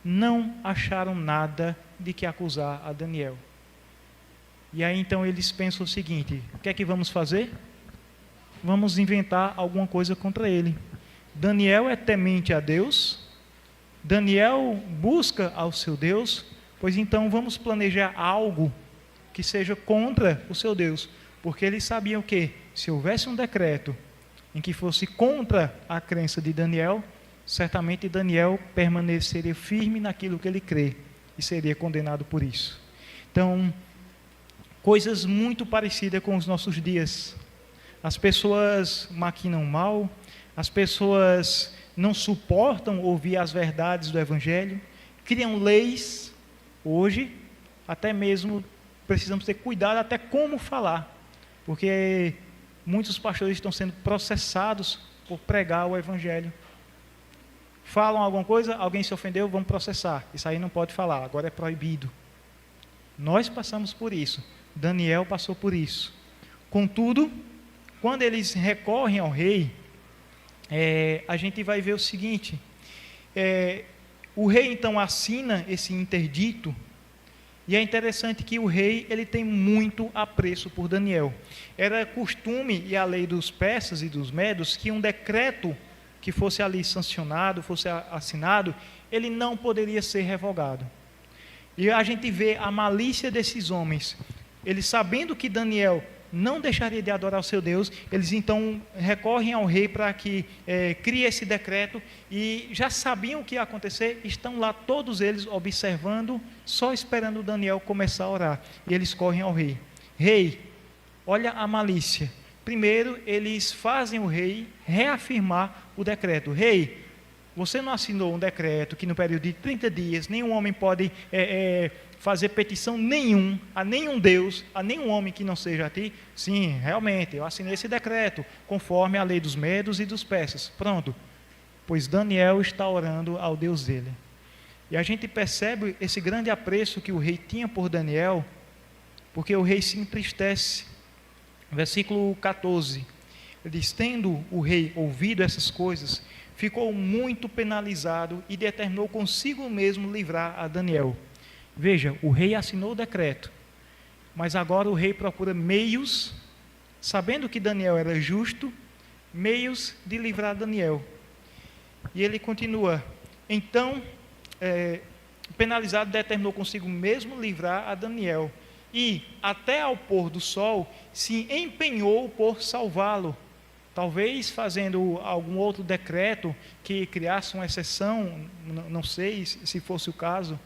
S1: não acharam nada de que acusar a Daniel. E aí então eles pensam o seguinte, o que é que vamos fazer? Vamos inventar alguma coisa contra ele. Daniel é temente a Deus, Daniel busca ao seu Deus, pois então vamos planejar algo que seja contra o seu Deus, porque eles sabiam que se houvesse um decreto em que fosse contra a crença de Daniel, certamente Daniel permaneceria firme naquilo que ele crê e seria condenado por isso. Então, coisas muito parecidas com os nossos dias. As pessoas maquinam mal, as pessoas não suportam ouvir as verdades do Evangelho, criam leis. Hoje, até mesmo precisamos ter cuidado até como falar, porque muitos pastores estão sendo processados por pregar o Evangelho. Falam alguma coisa, alguém se ofendeu, vamos processar. Isso aí não pode falar, agora é proibido. Nós passamos por isso. Daniel passou por isso. Contudo, quando eles recorrem ao rei, a gente vai ver o seguinte, o rei então assina esse interdito, e é interessante que o rei ele tem muito apreço por Daniel. Era costume, e a lei dos persas e dos medos, que um decreto que fosse ali sancionado, fosse assinado, ele não poderia ser revogado. E a gente vê a malícia desses homens. Eles sabendo que Daniel não deixaria de adorar o seu Deus, eles então recorrem ao rei para que crie esse decreto, e já sabiam o que ia acontecer, estão lá todos eles observando, só esperando Daniel começar a orar, e eles correm ao rei. Rei, olha a malícia. Primeiro, eles fazem o rei reafirmar o decreto. Rei, você não assinou um decreto que no período de 30 dias, nenhum homem pode fazer petição a nenhum Deus, a nenhum homem que não seja a ti? Sim, realmente, eu assinei esse decreto, conforme a lei dos medos e dos persas. Pronto. Pois Daniel está orando ao Deus dele. E a gente percebe esse grande apreço que o rei tinha por Daniel, porque o rei se entristece. Versículo 14, ele diz, tendo o rei ouvido essas coisas, ficou muito penalizado e determinou consigo mesmo livrar a Daniel. Veja, o rei assinou o decreto, mas agora o rei procura meios, sabendo que Daniel era justo, meios de livrar Daniel. E ele continua, então, penalizado, determinou consigo mesmo livrar a Daniel, e até ao pôr do sol se empenhou por salvá-lo, talvez fazendo algum outro decreto que criasse uma exceção, não sei se fosse o caso,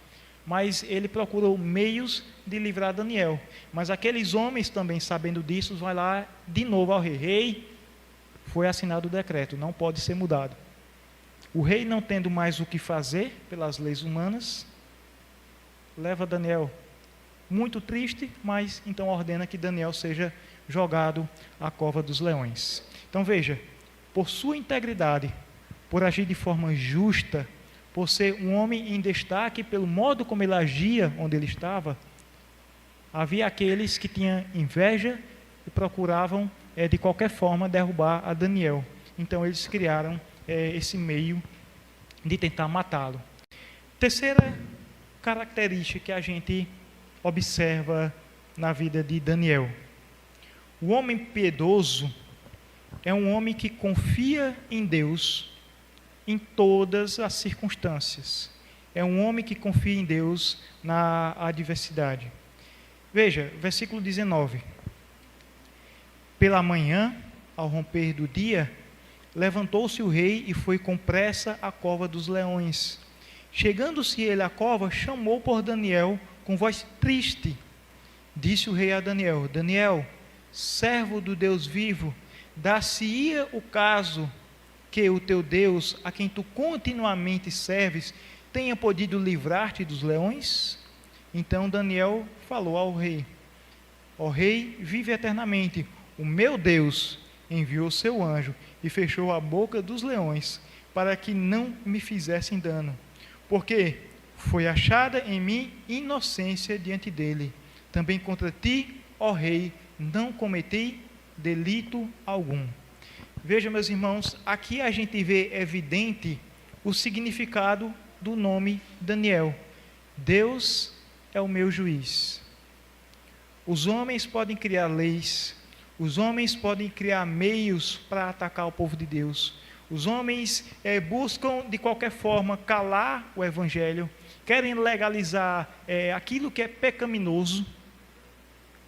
S1: mas ele procurou meios de livrar Daniel. Mas aqueles homens também, sabendo disso, vão lá de novo ao rei. Rei, foi assinado o decreto, não pode ser mudado. O rei, não tendo mais o que fazer pelas leis humanas, leva Daniel, muito triste, mas então ordena que Daniel seja jogado à cova dos leões. Então veja, por sua integridade, por agir de forma justa, por ser um homem em destaque pelo modo como ele agia onde ele estava, havia aqueles que tinham inveja e procuravam de qualquer forma derrubar a Daniel. Então eles criaram esse meio de tentar matá-lo. Terceira característica que a gente observa na vida de Daniel: o homem piedoso é um homem que confia em Deus em todas as circunstâncias. É um homem que confia em Deus na adversidade. Veja, versículo 19. Pela manhã, ao romper do dia, levantou-se o rei e foi com pressa à cova dos leões. Chegando-se ele à cova, chamou por Daniel com voz triste. Disse o rei a Daniel: Daniel, servo do Deus vivo, dar-se-ia o caso que o teu Deus, a quem tu continuamente serves, tenha podido livrar-te dos leões? Então Daniel falou ao rei: ó rei, vive eternamente, o meu Deus enviou seu anjo e fechou a boca dos leões, para que não me fizessem dano, porque foi achada em mim inocência diante dele. Também contra ti, ó rei, não cometi delito algum. Veja, meus irmãos, aqui a gente vê evidente o significado do nome Daniel. Deus é o meu juiz. Os homens podem criar leis, os homens podem criar meios para atacar o povo de Deus. Os homens buscam de qualquer forma calar o evangelho, querem legalizar aquilo que é pecaminoso,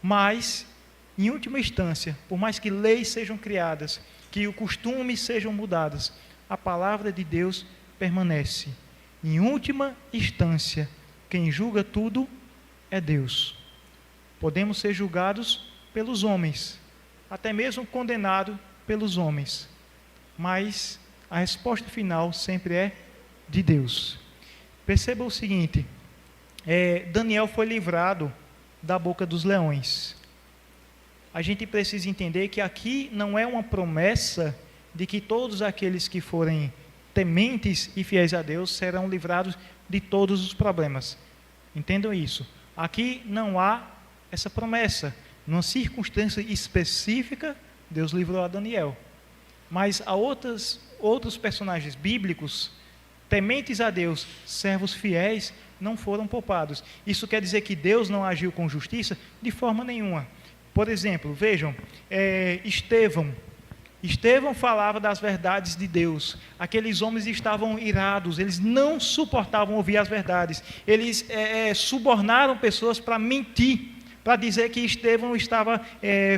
S1: mas, em última instância, por mais que leis sejam criadas, que os costumes sejam mudados, a palavra de Deus permanece. Em última instância, quem julga tudo é Deus. Podemos ser julgados pelos homens, até mesmo condenados pelos homens, mas a resposta final sempre é de Deus. Perceba o seguinte: Daniel foi livrado da boca dos leões. A gente precisa entender que aqui não é uma promessa de que todos aqueles que forem tementes e fiéis a Deus serão livrados de todos os problemas. Entendam isso. Aqui não há essa promessa. Numa circunstância específica, Deus livrou a Daniel. Mas há outros personagens bíblicos, tementes a Deus, servos fiéis, não foram poupados. Isso quer dizer que Deus não agiu com justiça? De forma nenhuma. Por exemplo, vejam, Estevão falava das verdades de Deus. Aqueles homens estavam irados, eles não suportavam ouvir as verdades. Eles subornaram pessoas para mentir, para dizer que Estevão estava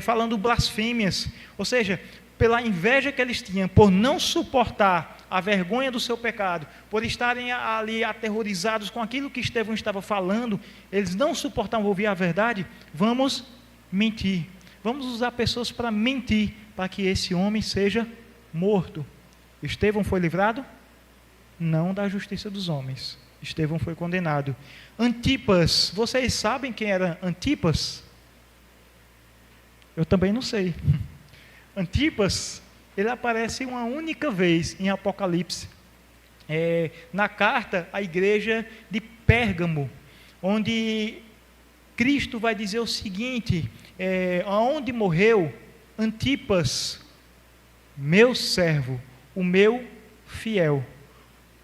S1: falando blasfêmias. Ou seja, pela inveja que eles tinham, por não suportar a vergonha do seu pecado, por estarem ali aterrorizados com aquilo que Estevão estava falando, eles não suportavam ouvir a verdade. Vamos mentir, vamos usar pessoas para mentir, para que esse homem seja morto. Estevão foi livrado? Não da justiça dos homens. Estevão foi condenado. Antipas, vocês sabem quem era Antipas? Eu também não sei. Antipas, ele aparece uma única vez em Apocalipse, na carta à igreja de Pérgamo, onde Cristo vai dizer o seguinte: aonde morreu Antipas, meu servo, o meu fiel,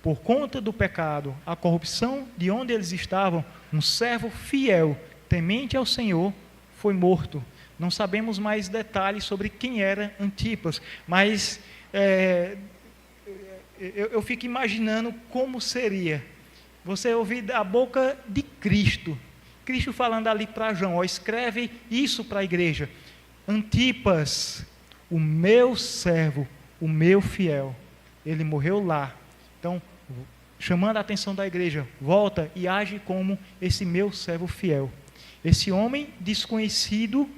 S1: por conta do pecado, a corrupção de onde eles estavam, um servo fiel, temente ao Senhor, foi morto. Não sabemos mais detalhes sobre quem era Antipas, mas eu fico imaginando como seria você ouvir da boca de Cristo falando ali para João: escreve isso para a igreja. Antipas, o meu servo, o meu fiel, ele morreu lá. Então, chamando a atenção da igreja, volta e age como esse meu servo fiel. Esse homem desconhecido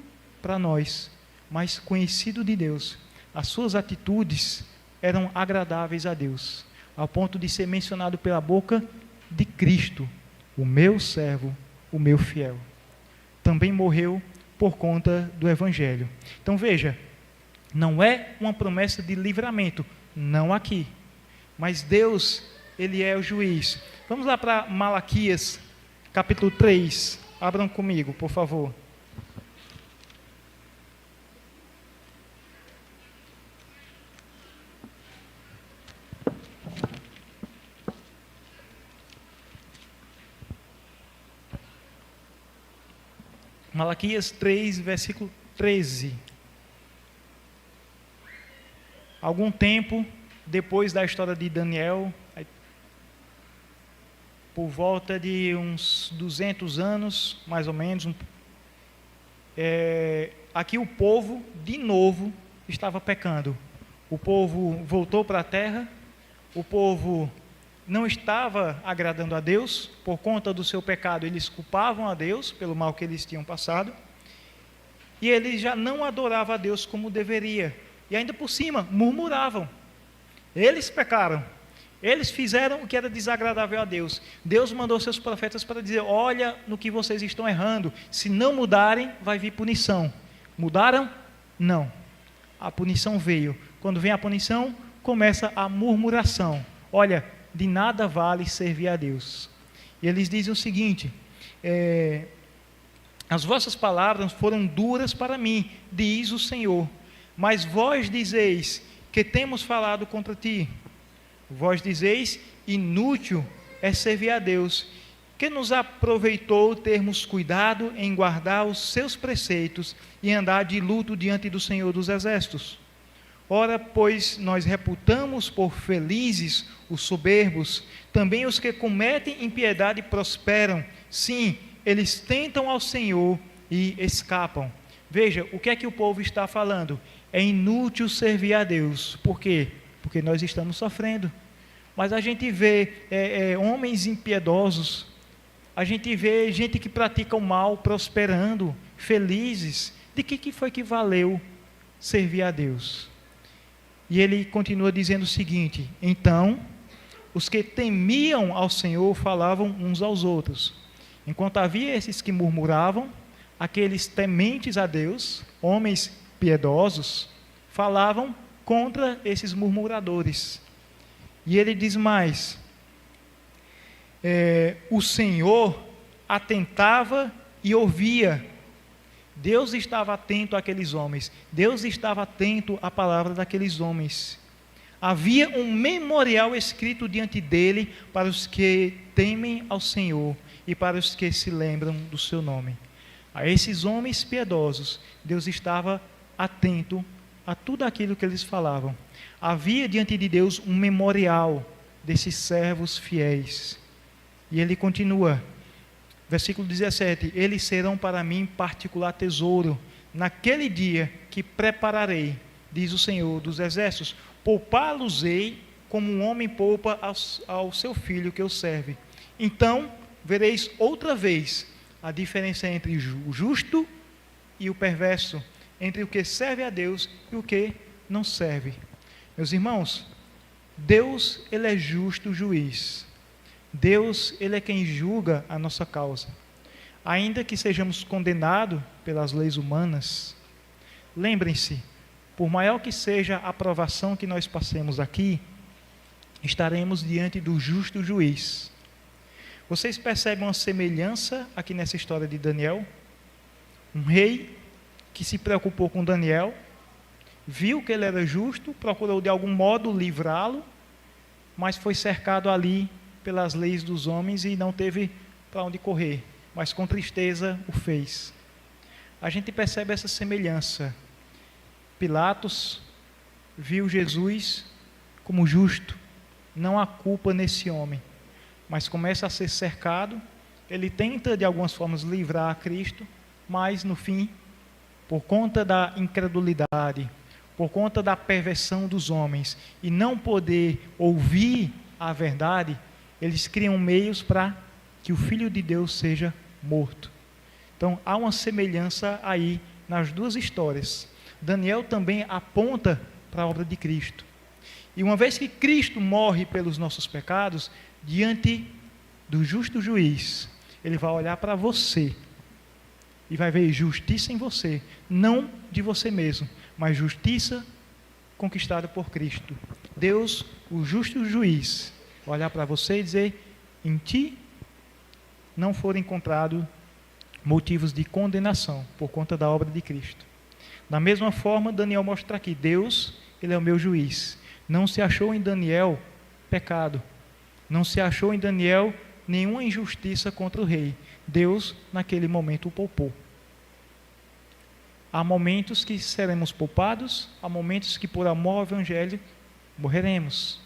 S1: para nós, mas conhecido de Deus. As suas atitudes eram agradáveis a Deus, ao ponto de ser mencionado pela boca de Cristo: o meu servo, o meu fiel. Também morreu por conta do Evangelho. Então veja, Não é uma promessa de livramento, não aqui. Mas Deus, Ele é o juiz. Vamos lá para Malaquias, capítulo 3. Abram comigo, por favor. Malaquias 3, versículo 13. Algum tempo depois da história de Daniel, por volta de uns 200 anos, mais ou menos, aqui o povo, de novo, estava pecando. O povo voltou para a terra, o povo não estava agradando a Deus, por conta do seu pecado, eles culpavam a Deus pelo mal que eles tinham passado, e eles já não adoravam a Deus como deveria, e ainda por cima, murmuravam. Eles pecaram, eles fizeram o que era desagradável a Deus. Deus mandou seus profetas para dizer: olha no que vocês estão errando, se não mudarem, vai vir punição. Mudaram? Não. A punição veio. Quando vem a punição, começa a murmuração. Olha, de nada vale servir a Deus. E eles dizem o seguinte: as vossas palavras foram duras para mim, diz o Senhor, mas vós dizeis que temos falado contra ti. Vós dizeis: inútil é servir a Deus, que nos aproveitou termos cuidado em guardar os seus preceitos e andar de luto diante do Senhor dos Exércitos. Ora, pois nós reputamos por felizes os soberbos, também os que cometem impiedade prosperam. Sim, eles tentam ao Senhor e escapam. Veja, o que é que o povo está falando? É inútil servir a Deus. Por quê? Porque nós estamos sofrendo. Mas a gente vê homens impiedosos, a gente vê gente que pratica o mal prosperando, felizes. De que foi que valeu servir a Deus? E ele continua dizendo o seguinte: então, os que temiam ao Senhor falavam uns aos outros. Enquanto havia esses que murmuravam, aqueles tementes a Deus, homens piedosos, falavam contra esses murmuradores. E ele diz mais: o Senhor atentava e ouvia. Deus estava atento àqueles homens, Deus estava atento à palavra daqueles homens. Havia um memorial escrito diante dele para os que temem ao Senhor e para os que se lembram do seu nome. A esses homens piedosos, Deus estava atento a tudo aquilo que eles falavam. Havia diante de Deus um memorial desses servos fiéis. E ele continua, versículo 17: eles serão para mim particular tesouro, naquele dia que prepararei, diz o Senhor dos Exércitos, poupá-los-ei como um homem poupa ao seu filho que o serve. Então vereis outra vez a diferença entre o justo e o perverso, entre o que serve a Deus e o que não serve. Meus irmãos, Deus, Ele é justo juiz. Deus, Ele é quem julga a nossa causa. Ainda que sejamos condenados pelas leis humanas, lembrem-se, por maior que seja a provação que nós passemos aqui, estaremos diante do justo juiz. Vocês percebem uma semelhança aqui nessa história de Daniel? Um rei que se preocupou com Daniel, viu que ele era justo, procurou de algum modo livrá-lo, mas foi cercado ali pelas leis dos homens e não teve para onde correr, mas com tristeza o fez. A gente percebe essa semelhança. Pilatos viu Jesus como justo, não há culpa nesse homem, mas começa a ser cercado. Ele tenta de algumas formas livrar a Cristo, mas no fim, por conta da incredulidade, por conta da perversão dos homens e não poder ouvir a verdade, eles criam meios para que o Filho de Deus seja morto. Então há uma semelhança aí nas duas histórias. Daniel também aponta para a obra de Cristo. E uma vez que Cristo morre pelos nossos pecados, diante do justo juiz, ele vai olhar para você e vai ver justiça em você, não de você mesmo, mas justiça conquistada por Cristo. Deus, o justo juiz, olhar para você e dizer: em ti não foram encontrados motivos de condenação por conta da obra de Cristo. Da mesma forma, Daniel mostra aqui: Deus, ele é o meu juiz. Não se achou em Daniel pecado. Não se achou em Daniel nenhuma injustiça contra o rei. Deus, naquele momento, o poupou. Há momentos que seremos poupados, há momentos que, por amor ao Evangelho, morreremos.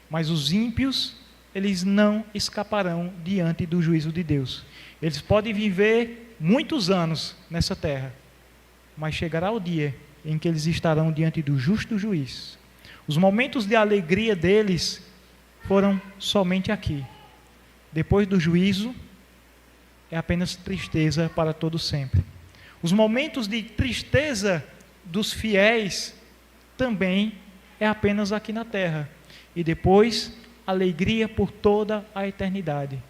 S1: Mas os ímpios, eles não escaparão diante do juízo de Deus. Eles podem viver muitos anos nessa terra, mas chegará o dia em que eles estarão diante do justo juiz. Os momentos de alegria deles foram somente aqui. Depois do juízo, é apenas tristeza para todo sempre. Os momentos de tristeza dos fiéis também é apenas aqui na terra. E depois, alegria por toda a eternidade.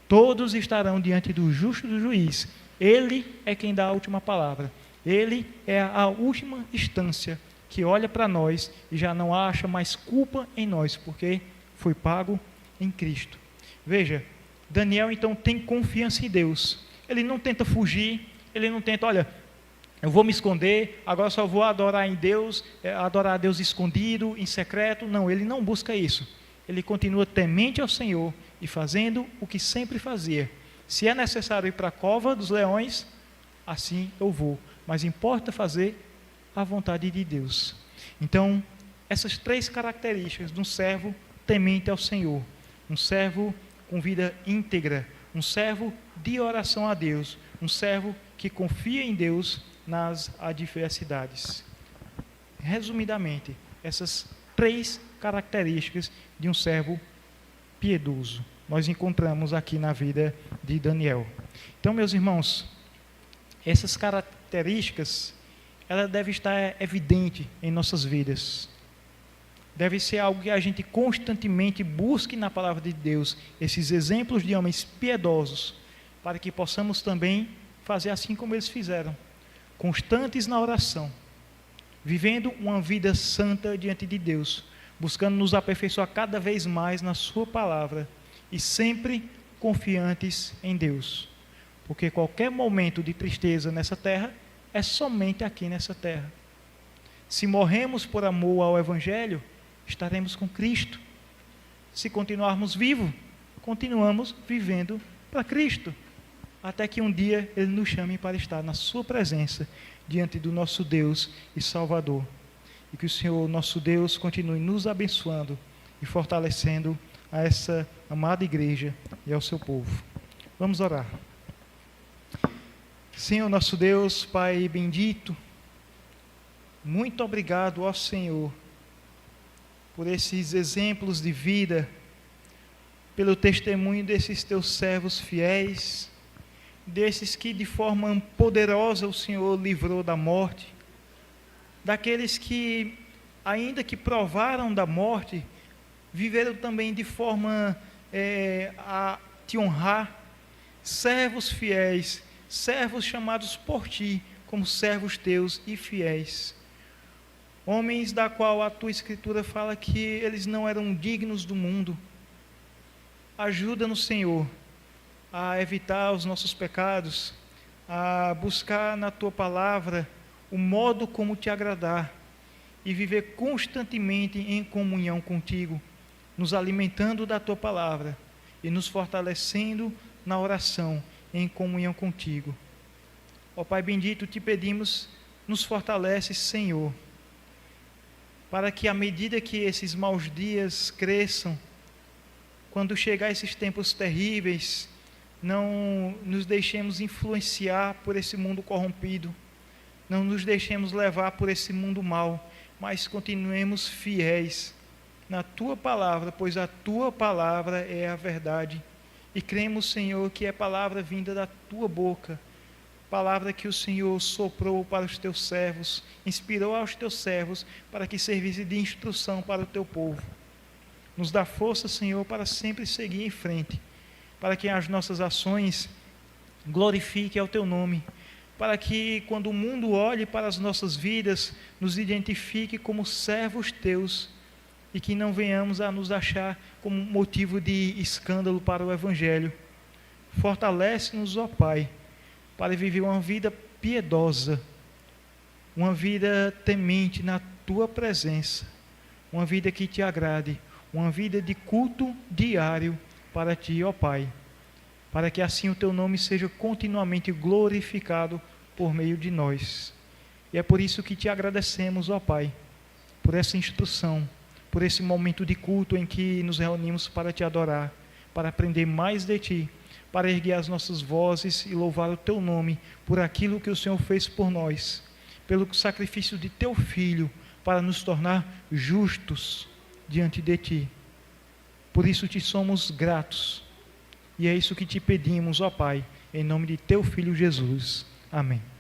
S1: Todos estarão diante do justo juiz. Ele é quem dá a última palavra. Ele é a última instância que olha para nós e já não acha mais culpa em nós, porque foi pago em Cristo. Veja, Daniel então tem confiança em Deus. Ele não tenta fugir, ele não tenta, olha, eu vou me esconder, agora só vou adorar em Deus, adorar a Deus escondido, em secreto. Não, ele não busca isso. Ele continua temente ao Senhor e fazendo o que sempre fazia. Se é necessário ir para a cova dos leões, assim eu vou. Mas importa fazer a vontade de Deus. Então, essas três características de um servo temente ao Senhor, um servo com vida íntegra, um servo de oração a Deus, um servo que confia em Deus nas adversidades. Resumidamente, essas três características de um servo piedoso nós encontramos aqui na vida de Daniel. Então, meus irmãos, essas características, ela deve estar evidente em nossas vidas. Deve ser algo que a gente constantemente busque na palavra de Deus, esses exemplos de homens piedosos, para que possamos também fazer assim como eles fizeram, constantes na oração, vivendo uma vida santa diante de Deus, buscando nos aperfeiçoar cada vez mais na sua palavra e sempre confiantes em Deus, porque qualquer momento de tristeza nessa terra é somente aqui nessa terra. Se morremos por amor ao Evangelho, estaremos com Cristo. Se continuarmos vivos, continuamos vivendo para Cristo, até que um dia Ele nos chame para estar na sua presença, diante do nosso Deus e Salvador. E que o Senhor, nosso Deus, continue nos abençoando e fortalecendo a essa amada igreja e ao seu povo. Vamos orar. Senhor, nosso Deus, Pai bendito, muito obrigado ao Senhor por esses exemplos de vida, pelo testemunho desses teus servos fiéis, desses que de forma poderosa o Senhor livrou da morte, daqueles que, ainda que provaram da morte, viveram também de forma a te honrar, servos fiéis, servos chamados por ti como servos teus e fiéis, homens da qual a tua escritura fala que eles não eram dignos do mundo. Ajuda-nos, Senhor, a evitar os nossos pecados, a buscar na tua palavra o modo como te agradar e viver constantemente em comunhão contigo, nos alimentando da tua palavra e nos fortalecendo na oração em comunhão contigo. Ó Pai bendito, te pedimos, nos fortalece, Senhor, para que à medida que esses maus dias cresçam, quando chegar esses tempos terríveis, não nos deixemos influenciar por esse mundo corrompido, não nos deixemos levar por esse mundo mau, mas continuemos fiéis na tua palavra, pois a tua palavra é a verdade. E cremos, Senhor, que é palavra vinda da tua boca, palavra que o Senhor soprou para os teus servos, inspirou aos teus servos para que servisse de instrução para o teu povo. Nos dá força, Senhor, para sempre seguir em frente, para que as nossas ações glorifiquem ao teu nome, para que quando o mundo olhe para as nossas vidas, nos identifique como servos teus e que não venhamos a nos achar como motivo de escândalo para o Evangelho. Fortalece-nos, ó Pai, para viver uma vida piedosa, uma vida temente na Tua presença, uma vida que Te agrade, uma vida de culto diário para Ti, ó Pai, para que assim o Teu nome seja continuamente glorificado por meio de nós. E é por isso que Te agradecemos, ó Pai, por essa instrução, por esse momento de culto em que nos reunimos para Te adorar, para aprender mais de Ti, para erguer as nossas vozes e louvar o Teu nome por aquilo que o Senhor fez por nós, pelo sacrifício de Teu Filho, para nos tornar justos diante de Ti. Por isso Te somos gratos, e é isso que Te pedimos, ó Pai, em nome de Teu Filho Jesus. Amém.